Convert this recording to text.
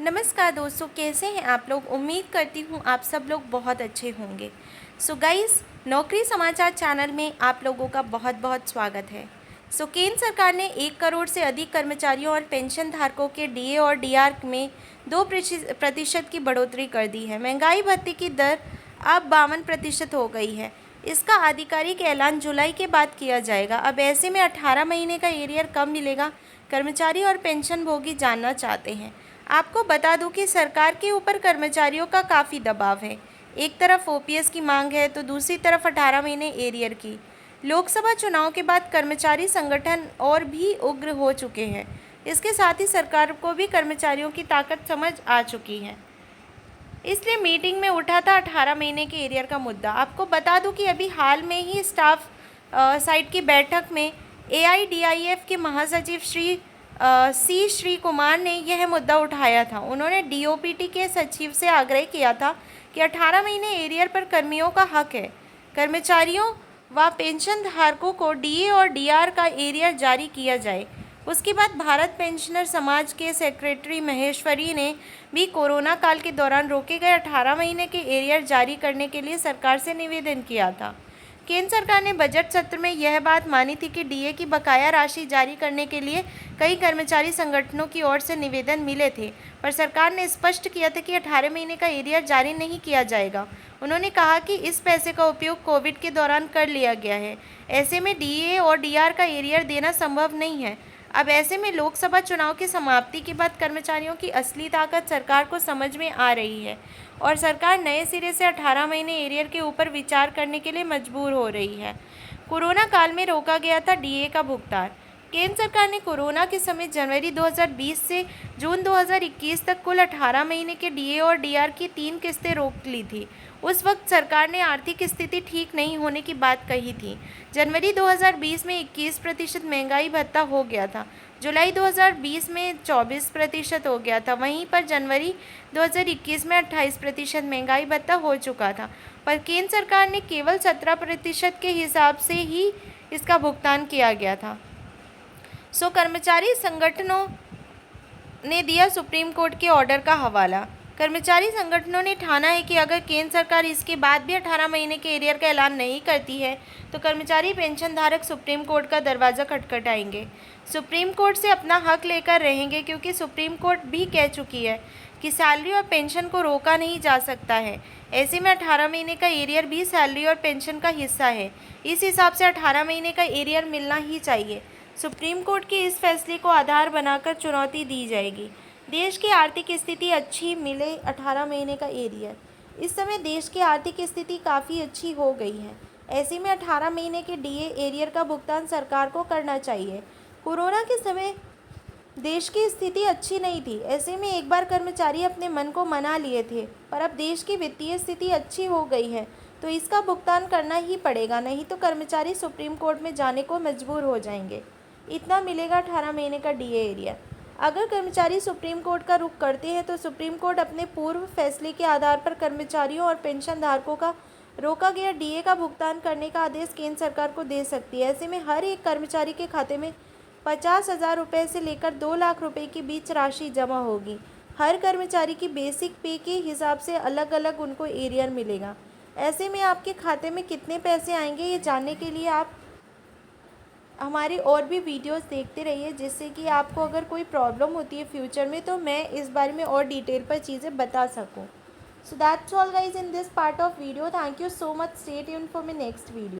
नमस्कार दोस्तों, कैसे हैं आप लोग। उम्मीद करती हूँ आप सब लोग बहुत अच्छे होंगे। सो गाइस, नौकरी समाचार चैनल में आप लोगों का बहुत बहुत स्वागत है। केंद्र सरकार ने 1 करोड़ से अधिक कर्मचारियों और पेंशन धारकों के डीए और डीआर में 2% की बढ़ोतरी कर दी है। महंगाई भत्ते की दर अब 52% हो गई है। इसका आधिकारिक ऐलान जुलाई के बाद किया जाएगा। अब ऐसे में 18 महीने का एरियर कब मिलेगा, कर्मचारी और पेंशन भोगी जानना चाहते हैं। आपको बता दूं कि सरकार के ऊपर कर्मचारियों का काफ़ी दबाव है। एक तरफ ओपीएस की मांग है तो दूसरी तरफ 18 महीने एरियर की। लोकसभा चुनाव के बाद कर्मचारी संगठन और भी उग्र हो चुके हैं। इसके साथ ही सरकार को भी कर्मचारियों की ताकत समझ आ चुकी है, इसलिए मीटिंग में उठा था 18 महीने के एरियर का मुद्दा। आपको बता दूं कि अभी हाल में ही स्टाफ साइट की बैठक में एआईडीआईएफ के महासचिव श्री कुमार ने यह मुद्दा उठाया था। उन्होंने डीओपीटी के सचिव से आग्रह किया था कि 18 महीने एरियर पर कर्मियों का हक है। कर्मचारियों व पेंशन धारकों को डीए और डीआर का एरियर जारी किया जाए। उसके बाद भारत पेंशनर समाज के सेक्रेटरी महेश्वरी ने भी कोरोना काल के दौरान रोके गए 18 महीने के एरियर जारी करने के लिए सरकार से निवेदन किया था। केंद्र सरकार ने बजट सत्र में यह बात मानी थी कि डीए की बकाया राशि जारी करने के लिए कई कर्मचारी संगठनों की ओर से निवेदन मिले थे, पर सरकार ने स्पष्ट किया था कि 18 महीने का एरियर जारी नहीं किया जाएगा। उन्होंने कहा कि इस पैसे का उपयोग कोविड के दौरान कर लिया गया है। ऐसे में डीए और डीआर का एरियर देना संभव नहीं है। अब ऐसे में लोकसभा चुनाव की समाप्ति के बाद कर्मचारियों की असली ताकत सरकार को समझ में आ रही है और सरकार नए सिरे से 18 महीने एरियर के ऊपर विचार करने के लिए मजबूर हो रही है। कोरोना काल में रोका गया था डीए का भुगतान। केंद्र सरकार ने कोरोना के समय जनवरी 2020 से जून 2021 तक कुल 18 महीने के डीए और डीआर की 3 किस्तें रोक ली थी। उस वक्त सरकार ने आर्थिक स्थिति ठीक नहीं होने की बात कही थी। जनवरी 2020 में 21% महंगाई भत्ता हो गया था। जुलाई 2020 में 24% हो गया था। वहीं पर जनवरी 2021 में 28% महंगाई भत्ता हो चुका था, पर केंद्र सरकार ने केवल 17% के हिसाब से ही इसका भुगतान किया गया था। कर्मचारी संगठनों ने दिया सुप्रीम कोर्ट के ऑर्डर का हवाला। कर्मचारी संगठनों ने ठाना है कि अगर केंद्र सरकार इसके बाद भी 18 महीने के एरियर का ऐलान नहीं करती है तो कर्मचारी पेंशन धारक सुप्रीम कोर्ट का दरवाज़ा खटखटाएंगे। सुप्रीम कोर्ट से अपना हक लेकर रहेंगे, क्योंकि सुप्रीम कोर्ट भी कह चुकी है कि सैलरी और पेंशन को रोका नहीं जा सकता है। ऐसे में 18 महीने का एरियर भी सैलरी और पेंशन का हिस्सा है। इस हिसाब से 18 महीने का एरियर मिलना ही चाहिए। सुप्रीम कोर्ट के इस फैसले को आधार बनाकर चुनौती दी जाएगी। देश की आर्थिक स्थिति अच्छी मिले 18 महीने का एरियर। इस समय देश की आर्थिक स्थिति काफ़ी अच्छी हो गई है। ऐसे में 18 महीने के डीए एरियर का भुगतान सरकार को करना चाहिए। कोरोना के समय देश की स्थिति अच्छी नहीं थी। ऐसे में एक बार कर्मचारी अपने मन को मना लिए थे, पर अब देश की वित्तीय स्थिति अच्छी हो गई है तो इसका भुगतान करना ही पड़ेगा, नहीं तो कर्मचारी सुप्रीम कोर्ट में जाने को मजबूर हो जाएंगे। इतना मिलेगा 18 महीने का डीए एरियर। अगर कर्मचारी सुप्रीम कोर्ट का रुख करते हैं तो सुप्रीम कोर्ट अपने पूर्व फैसले के आधार पर कर्मचारियों और पेंशन धारकों का रोका गया डीए का भुगतान करने का आदेश केंद्र सरकार को दे सकती है। ऐसे में हर एक कर्मचारी के खाते में 50,000 रुपये से लेकर 2 लाख रुपए के बीच राशि जमा होगी। हर कर्मचारी की बेसिक पे के हिसाब से अलग अलग उनको एरियर मिलेगा। ऐसे में आपके खाते में कितने पैसे आएंगे, ये जानने के लिए आप हमारी और भी वीडियोस देखते रहिए, जिससे कि आपको अगर कोई प्रॉब्लम होती है फ्यूचर में तो मैं इस बारे में और डिटेल पर चीज़ें बता सकूं। So that's all guys in this part of video. Thank you so much. Stay tuned for my next video.